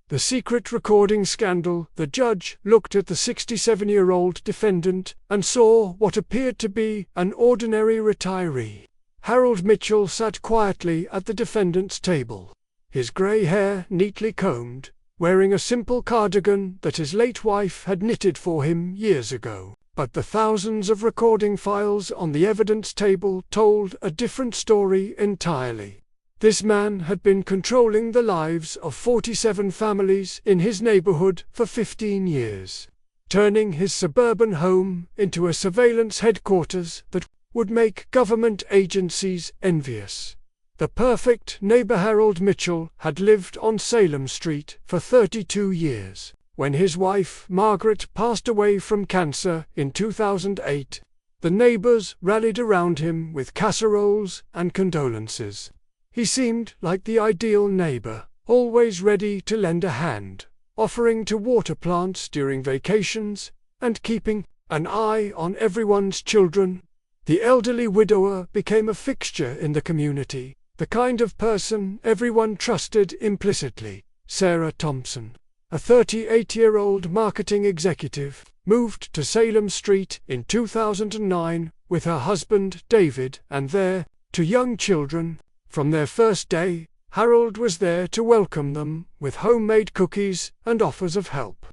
The secret recording scandal. The judge looked at the 67-year-old defendant and saw what appeared to be an ordinary retiree. Harold Mitchell sat quietly at the defendant's table, his grey hair neatly combed, wearing a simple cardigan that his late wife had knitted for him years ago. But the thousands of recording files on the evidence table told a different story entirely. This man had been controlling the lives of 47 families in his neighborhood for 15 years, turning his suburban home into a surveillance headquarters that would make government agencies envious. The perfect neighbor. Harold Mitchell had lived on Salem Street for 32 years. When his wife, Margaret, passed away from cancer in 2008, the neighbors rallied around him with casseroles and condolences. He seemed like the ideal neighbor, always ready to lend a hand, offering to water plants during vacations, and keeping an eye on everyone's children. The elderly widower became a fixture in the community, the kind of person everyone trusted implicitly. Sarah Thompson, a 38-year-old marketing executive, moved to Salem Street in 2009 with her husband David and their 2 young children. From their first day, Harold was there to welcome them with homemade cookies and offers of help.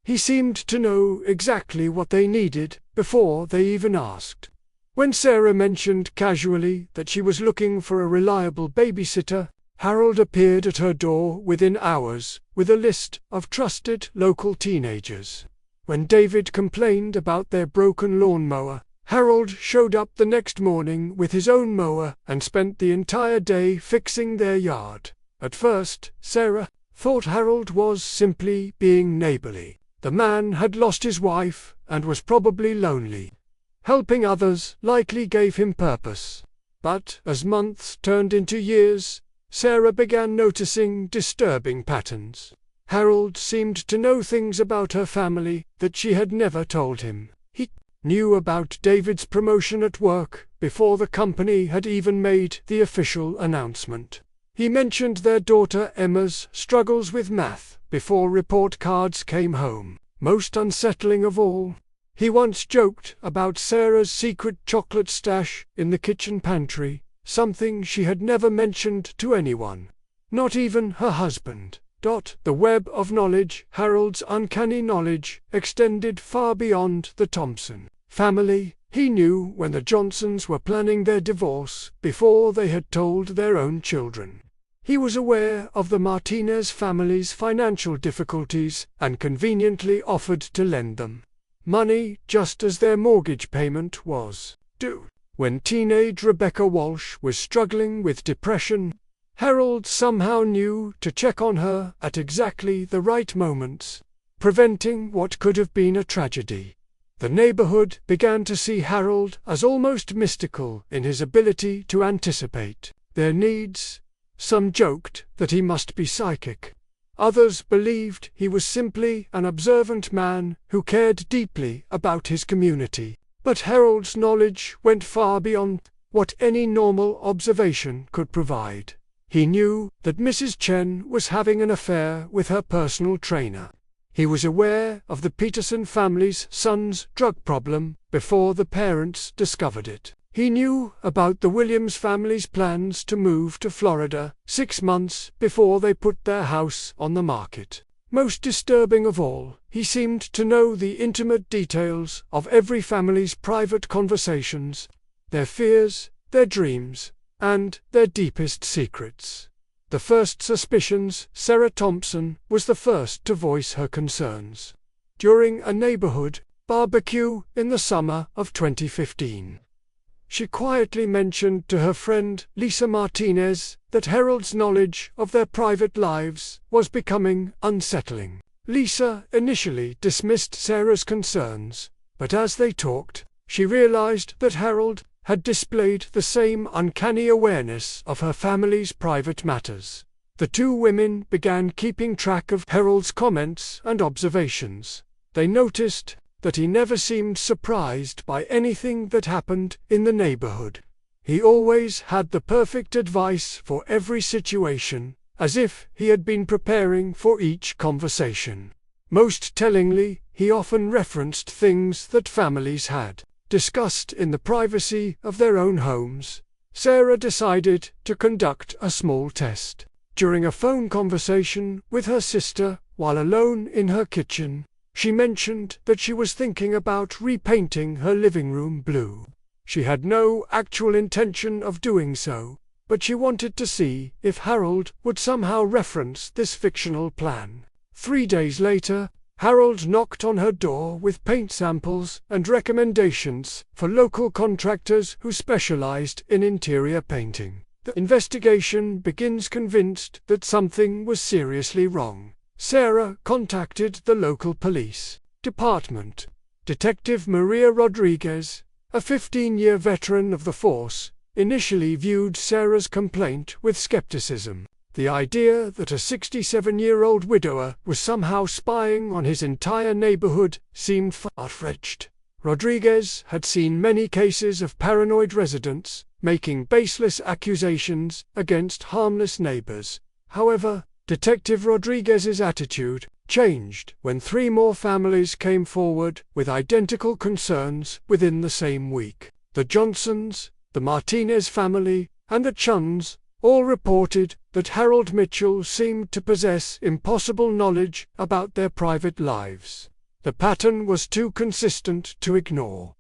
He seemed to know exactly what they needed before they even asked. When Sarah mentioned casually that she was looking for a reliable babysitter, Harold appeared at her door within hours with a list of trusted local teenagers. When David complained about their broken lawnmower, Harold showed up the next morning with his own mower and spent the entire day fixing their yard. At first, Sarah thought Harold was simply being neighborly. The man had lost his wife and was probably lonely. Helping others likely gave him purpose. But as months turned into years, Sarah began noticing disturbing patterns. Harold seemed to know things about her family that she had never told him. He knew about David's promotion at work before the company had even made the official announcement. He mentioned their daughter Emma's struggles with math before report cards came home. Most unsettling of all, he once joked about Sarah's secret chocolate stash in the kitchen pantry, something she had never mentioned to anyone, not even her husband. The web of knowledge. Harold's uncanny knowledge extended far beyond the Thompson family. He knew when the Johnsons were planning their divorce before they had told their own children. He was aware of the Martinez family's financial difficulties and conveniently offered to lend them money just as their mortgage payment was due. When teenage Rebecca Walsh was struggling with depression, Harold somehow knew to check on her at exactly the right moments, preventing what could have been a tragedy. The neighborhood began to see Harold as almost mystical in his ability to anticipate their needs. Some joked that he must be psychic. Others believed he was simply an observant man who cared deeply about his community. But Harold's knowledge went far beyond what any normal observation could provide. He knew that Mrs. Chen was having an affair with her personal trainer. He was aware of the Peterson family's son's drug problem before the parents discovered it. He knew about the Williams family's plans to move to Florida 6 months before they put their house on the market. Most disturbing of all, he seemed to know the intimate details of every family's private conversations, their fears, their dreams, and their deepest secrets. The first suspicions. Sarah Thompson was the first to voice her concerns during a neighborhood barbecue in the summer of 2015. She quietly mentioned to her friend Lisa Martinez that Harold's knowledge of their private lives was becoming unsettling. Lisa initially dismissed Sarah's concerns, but as they talked, she realized that Harold had displayed the same uncanny awareness of her family's private matters. The 2 women began keeping track of Harold's comments and observations. They noticed that he never seemed surprised by anything that happened in the neighborhood. He always had the perfect advice for every situation, as if he had been preparing for each conversation. Most tellingly, he often referenced things that families had discussed in the privacy of their own homes. Sarah decided to conduct a small test. During a phone conversation with her sister while alone in her kitchen, she mentioned that she was thinking about repainting her living room blue. She had no actual intention of doing so, but she wanted to see if Harold would somehow reference this fictional plan. 3 days later, Harold knocked on her door with paint samples and recommendations for local contractors who specialized in interior painting. The investigation begins. Convinced that something was seriously wrong, Sarah contacted the local police department. Detective Maria Rodriguez, a 15-year veteran of the force, initially viewed Sarah's complaint with skepticism. The idea that a 67-year-old widower was somehow spying on his entire neighborhood seemed far-fetched. Rodriguez had seen many cases of paranoid residents making baseless accusations against harmless neighbors. However, Detective Rodriguez's attitude changed when 3 more families came forward with identical concerns within the same week. The Johnsons, the Martinez family, and the Chuns all reported that Harold Mitchell seemed to possess impossible knowledge about their private lives. The pattern was too consistent to ignore.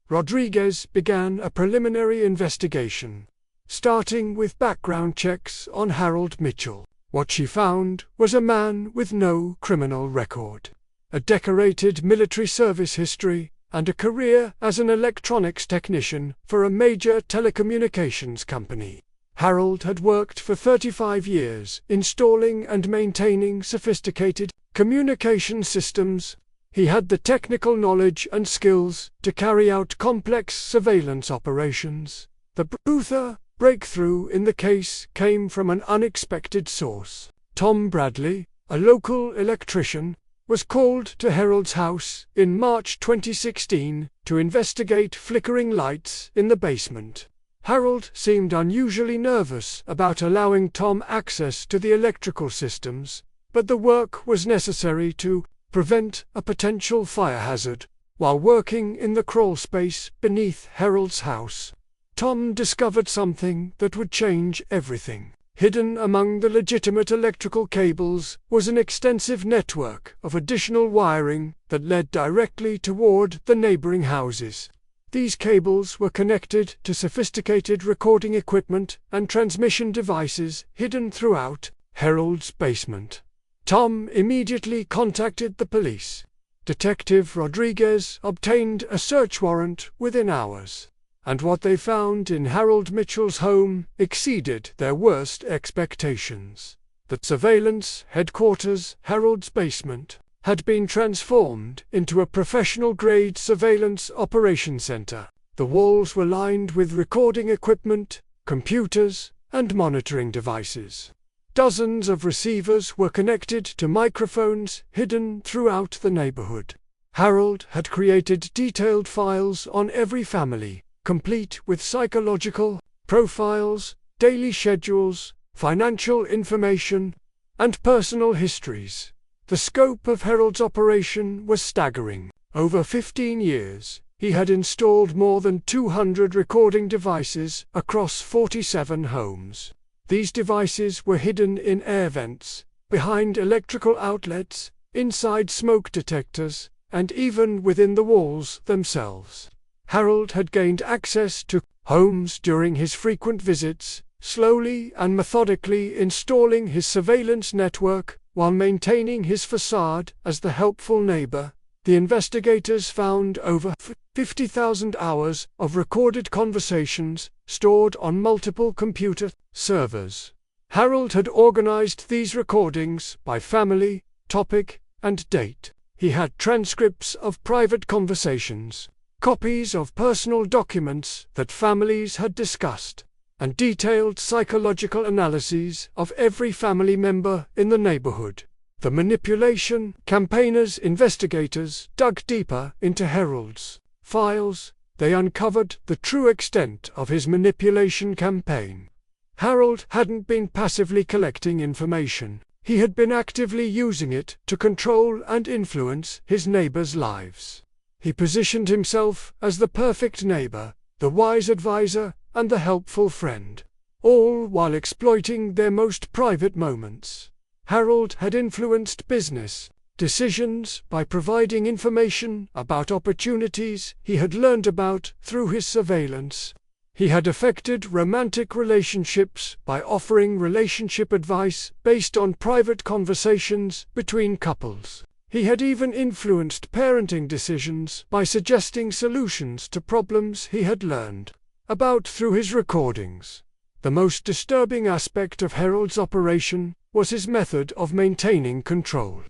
Rodriguez began a preliminary investigation, starting with background checks on Harold Mitchell. What she found was a man with no criminal record, a decorated military service history, and a career as an electronics technician for a major telecommunications company. Harold had worked for 35 years installing and maintaining sophisticated communication systems. He had the technical knowledge and skills to carry out complex surveillance operations. The breakthrough in the case came from an unexpected source. Tom Bradley, a local electrician, was called to Harold's house in March 2016 to investigate flickering lights in the basement. Harold seemed unusually nervous about allowing Tom access to the electrical systems, but the work was necessary to prevent a potential fire hazard. While working in the crawl space beneath Harold's house, Tom discovered something that would change everything. Hidden among the legitimate electrical cables was an extensive network of additional wiring that led directly toward the neighboring houses. These cables were connected to sophisticated recording equipment and transmission devices hidden throughout Harold's basement. Tom immediately contacted the police. Detective Rodriguez obtained a search warrant within hours, and what they found in Harold Mitchell's home exceeded their worst expectations. The surveillance headquarters, Harold's basement, had been transformed into a professional-grade surveillance operation center. The walls were lined with recording equipment, computers, and monitoring devices. Dozens of receivers were connected to microphones hidden throughout the neighborhood. Harold had created detailed files on every family, complete with psychological profiles, daily schedules, financial information, and personal histories. The scope of Harold's operation was staggering. Over 15 years, he had installed more than 200 recording devices across 47 homes. These devices were hidden in air vents, behind electrical outlets, inside smoke detectors, and even within the walls themselves. Harold had gained access to homes during his frequent visits, slowly and methodically installing his surveillance network while maintaining his facade as the helpful neighbor. The investigators found over 50,000 hours of recorded conversations stored on multiple computer servers. Harold had organized these recordings by family, topic, and date. He had transcripts of private conversations, copies of personal documents that families had discussed, and detailed psychological analyses of every family member in the neighborhood. The manipulation campaigners investigators dug deeper into Harold's files. They uncovered the true extent of his manipulation campaign. Harold hadn't been passively collecting information. He had been actively using it to control and influence his neighbors' lives. He positioned himself as the perfect neighbor, the wise advisor, and the helpful friend, all while exploiting their most private moments. Harold had influenced business decisions by providing information about opportunities he had learned about through his surveillance. He had affected romantic relationships by offering relationship advice based on private conversations between couples. He had even influenced parenting decisions by suggesting solutions to problems he had learned about through his recordings. The most disturbing aspect of Harold's operation was his method of maintaining control.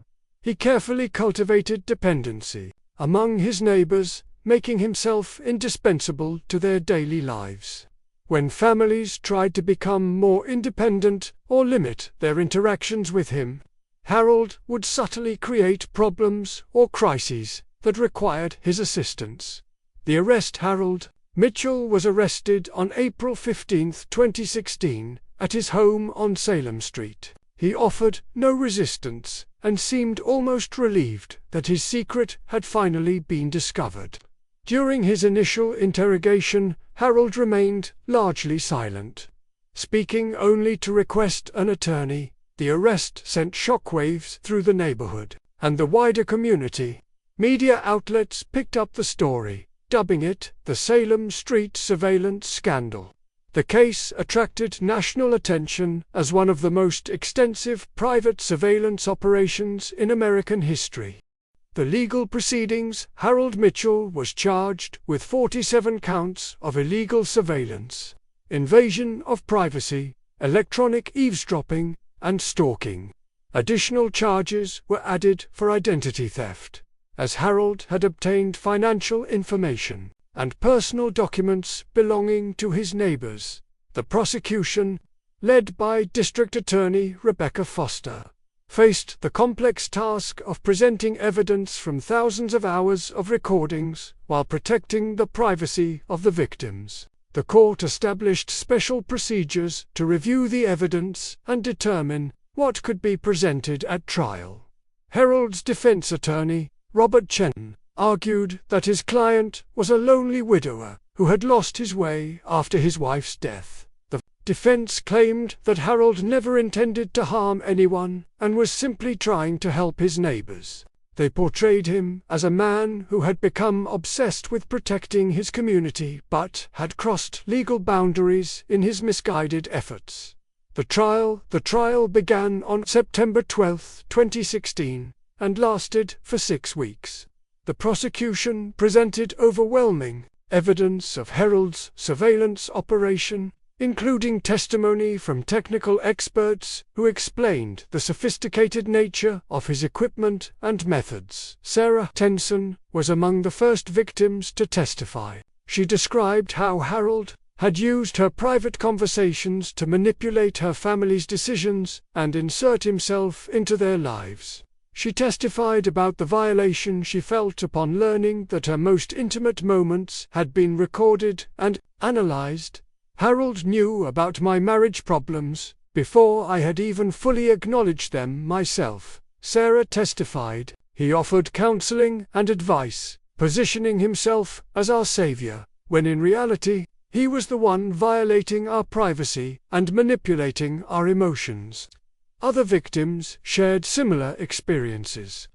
He carefully cultivated dependency among his neighbors, making himself indispensable to their daily lives. When families tried to become more independent or limit their interactions with him, Harold would subtly create problems or crises that required his assistance. The arrest. Harold Mitchell was arrested on April 15, 2016, at his home on Salem Street. He offered no resistance and seemed almost relieved that his secret had finally been discovered. During his initial interrogation, Harold remained largely silent, speaking only to request an attorney. The arrest sent shockwaves through the neighborhood and the wider community. Media outlets picked up the story, dubbing it the Salem Street Surveillance Scandal. The case attracted national attention as one of the most extensive private surveillance operations in American history. The legal proceedings. Harold Mitchell was charged with 47 counts of illegal surveillance, invasion of privacy, electronic eavesdropping, and stalking. Additional charges were added for identity theft, as Harold had obtained financial information and personal documents belonging to his neighbors. The prosecution, led by District Attorney Rebecca Foster, faced the complex task of presenting evidence from thousands of hours of recordings while protecting the privacy of the victims. The court established special procedures to review the evidence and determine what could be presented at trial. Harold's defense attorney, Robert Chen, argued that his client was a lonely widower who had lost his way after his wife's death. The defense claimed that Harold never intended to harm anyone and was simply trying to help his neighbors. They portrayed him as a man who had become obsessed with protecting his community but had crossed legal boundaries in his misguided efforts. The trial began on September 12, 2016, and lasted for 6 weeks. The prosecution presented overwhelming evidence of Harold's surveillance operation, including testimony from technical experts who explained the sophisticated nature of his equipment and methods. Sarah Tenson was among the first victims to testify. She described how Harold had used her private conversations to manipulate her family's decisions and insert himself into their lives. She testified about the violation she felt upon learning that her most intimate moments had been recorded and analyzed. Harold knew about my marriage problems before I had even fully acknowledged them myself, Sarah testified. He offered counseling and advice, positioning himself as our savior, when in reality, he was the one violating our privacy and manipulating our emotions. Other victims shared similar experiences.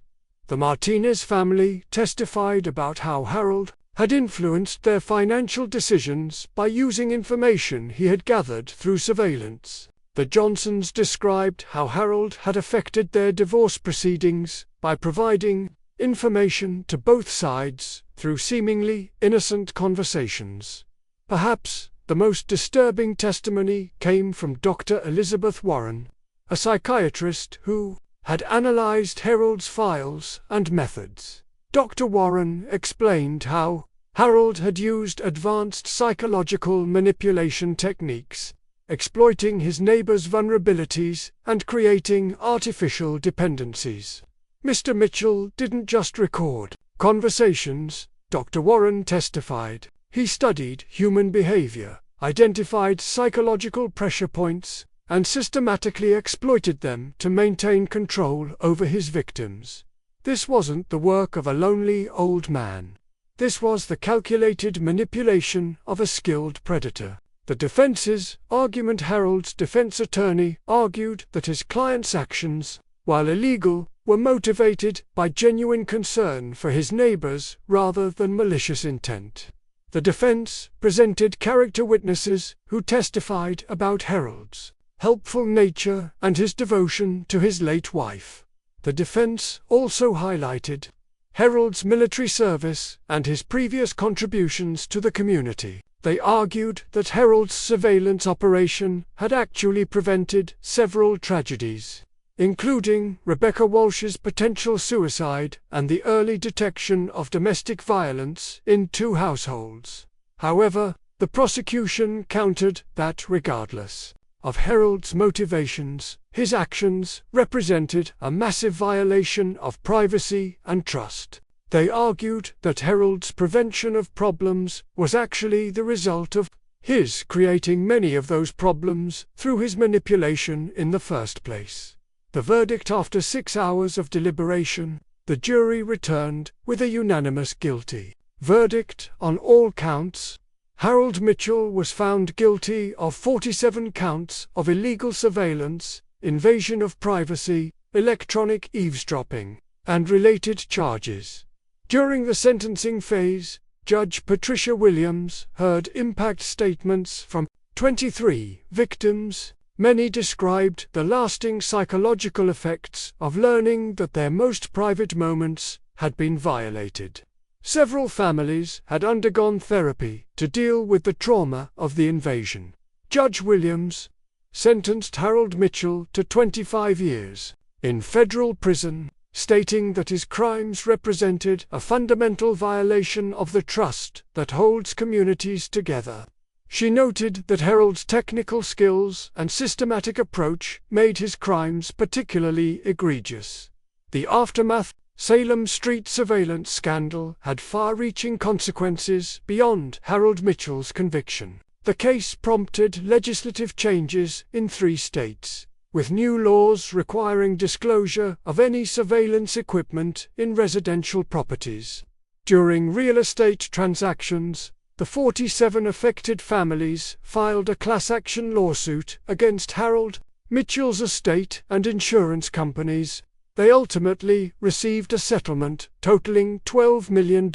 The Martinez family testified about how Harold had influenced their financial decisions by using information he had gathered through surveillance. The Johnsons described how Harold had affected their divorce proceedings by providing information to both sides through seemingly innocent conversations. Perhaps the most disturbing testimony came from Dr. Elizabeth Warren, a psychiatrist who had analyzed Harold's files and methods. Dr. Warren explained how Harold had used advanced psychological manipulation techniques, exploiting his neighbors' vulnerabilities and creating artificial dependencies. Mr. Mitchell didn't just record conversations, Dr. Warren testified. He studied human behavior, identified psychological pressure points, and systematically exploited them to maintain control over his victims. This wasn't the work of a lonely old man. This was the calculated manipulation of a skilled predator. The defense's argument. Harold's defense attorney argued that his client's actions, while illegal, were motivated by genuine concern for his neighbors rather than malicious intent. The defense presented character witnesses who testified about Harold's helpful nature and his devotion to his late wife. The defense also highlighted Harold's military service and his previous contributions to the community. They argued that Harold's surveillance operation had actually prevented several tragedies, including Rebecca Walsh's potential suicide and the early detection of domestic violence in 2 households. However, the prosecution countered that regardless of Harold's motivations, his actions represented a massive violation of privacy and trust. They argued that Harold's prevention of problems was actually the result of his creating many of those problems through his manipulation in the first place. The verdict. After 6 hours of deliberation, the jury returned with a unanimous guilty verdict on all counts. Harold Mitchell was found guilty of 47 counts of illegal surveillance, invasion of privacy, electronic eavesdropping, and related charges. During the sentencing phase, Judge Patricia Williams heard impact statements from 23 victims. Many described the lasting psychological effects of learning that their most private moments had been violated. Several families had undergone therapy to deal with the trauma of the invasion. Judge Williams sentenced Harold Mitchell to 25 years in federal prison, stating that his crimes represented a fundamental violation of the trust that holds communities together. She noted that Harold's technical skills and systematic approach made his crimes particularly egregious. The aftermath. Salem Street Surveillance Scandal had far-reaching consequences beyond Harold Mitchell's conviction. The case prompted legislative changes in 3 states, with new laws requiring disclosure of any surveillance equipment in residential properties. During real estate transactions, the 47 affected families filed a class-action lawsuit against Harold Mitchell's estate and insurance companies. They ultimately received a settlement totaling $12 million.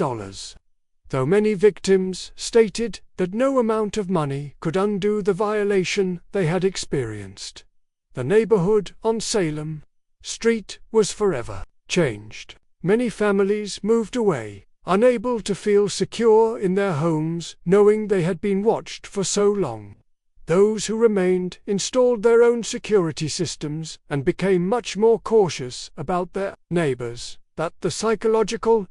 Though many victims stated that no amount of money could undo the violation they had experienced, the neighborhood on Salem Street was forever changed. Many families moved away, unable to feel secure in their homes, knowing they had been watched for so long. Those who remained installed their own security systems and became much more cautious about their neighbors. That the psychological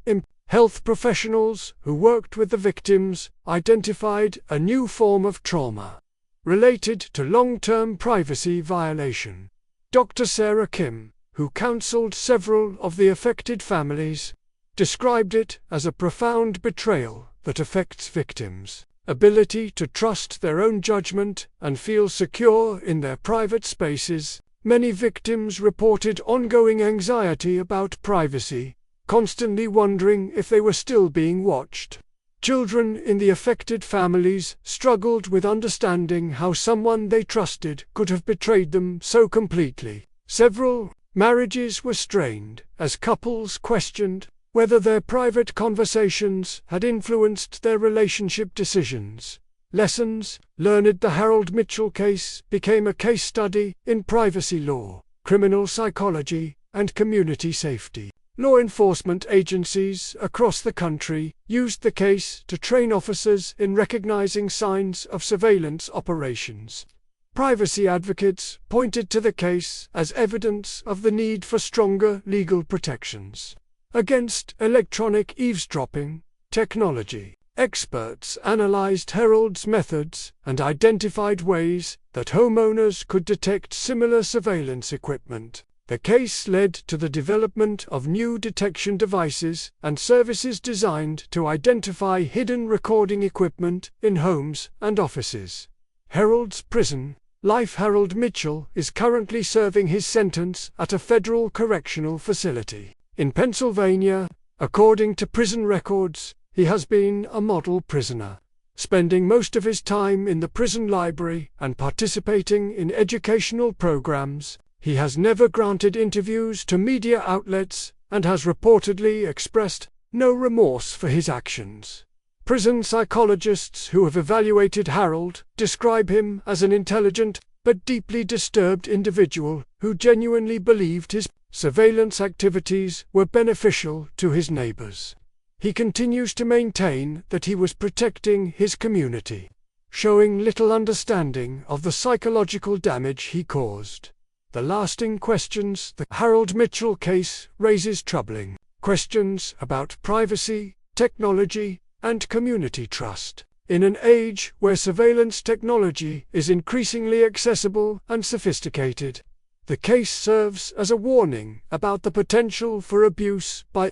health professionals who worked with the victims identified a new form of trauma related to long-term privacy violation. Dr. Sarah Kim, who counseled several of the affected families, described it as a profound betrayal that affects victims' ability to trust their own judgment and feel secure in their private spaces. Many victims reported ongoing anxiety about privacy, constantly wondering if they were still being watched. Children in the affected families struggled with understanding how someone they trusted could have betrayed them so completely. Several marriages were strained as couples questioned whether their private conversations had influenced their relationship decisions. Lessons learned. The Harold Mitchell case became a case study in privacy law, criminal psychology, and community safety. Law enforcement agencies across the country used the case to train officers in recognizing signs of surveillance operations. Privacy advocates pointed to the case as evidence of the need for stronger legal protections against electronic eavesdropping technology. Experts analyzed Harold's methods and identified ways that homeowners could detect similar surveillance equipment. The case led to the development of new detection devices and services designed to identify hidden recording equipment in homes and offices. Harold's prison life. Harold Mitchell is currently serving his sentence at a federal correctional facility in Pennsylvania. According to prison records, he has been a model prisoner, spending most of his time in the prison library and participating in educational programs. He has never granted interviews to media outlets and has reportedly expressed no remorse for his actions. Prison psychologists who have evaluated Harold describe him as an intelligent but deeply disturbed individual who genuinely believed his surveillance activities were beneficial to his neighbors. He continues to maintain that he was protecting his community, showing little understanding of the psychological damage he caused. The lasting questions. The Harold Mitchell case raises troubling questions about privacy, technology, and community trust. In an age where surveillance technology is increasingly accessible and sophisticated, the case serves as a warning about the potential for abuse by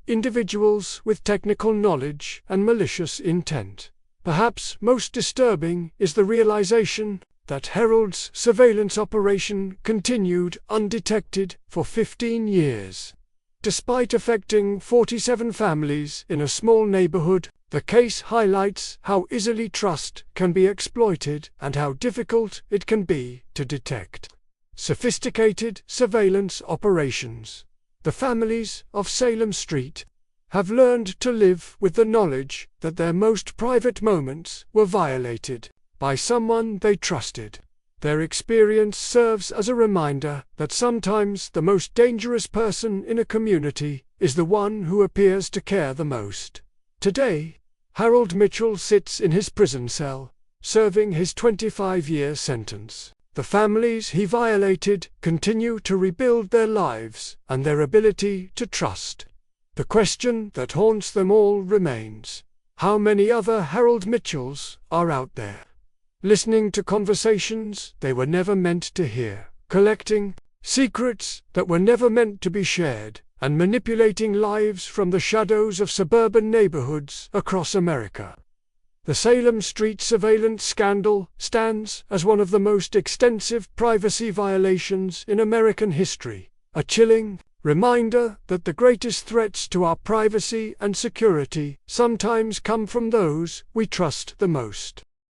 individuals with technical knowledge and malicious intent. Perhaps most disturbing is the realization that Harold's surveillance operation continued undetected for 15 years. Despite affecting 47 families in a small neighborhood, the case highlights how easily trust can be exploited and how difficult it can be to detect. Sophisticated surveillance operations. The families of Salem Street have learned to live with the knowledge that their most private moments were violated by someone they trusted. Their experience serves as a reminder that sometimes the most dangerous person in a community is the one who appears to care the most. Today, Harold Mitchell sits in his prison cell, serving his 25-year sentence. The families he violated continue to rebuild their lives and their ability to trust. The question that haunts them all remains: how many other Harold Mitchells are out there, listening to conversations they were never meant to hear, collecting secrets that were never meant to be shared, and manipulating lives from the shadows of suburban neighborhoods across America? The Salem Street Surveillance Scandal stands as one of the most extensive privacy violations in American history, a chilling reminder that the greatest threats to our privacy and security sometimes come from those we trust the most.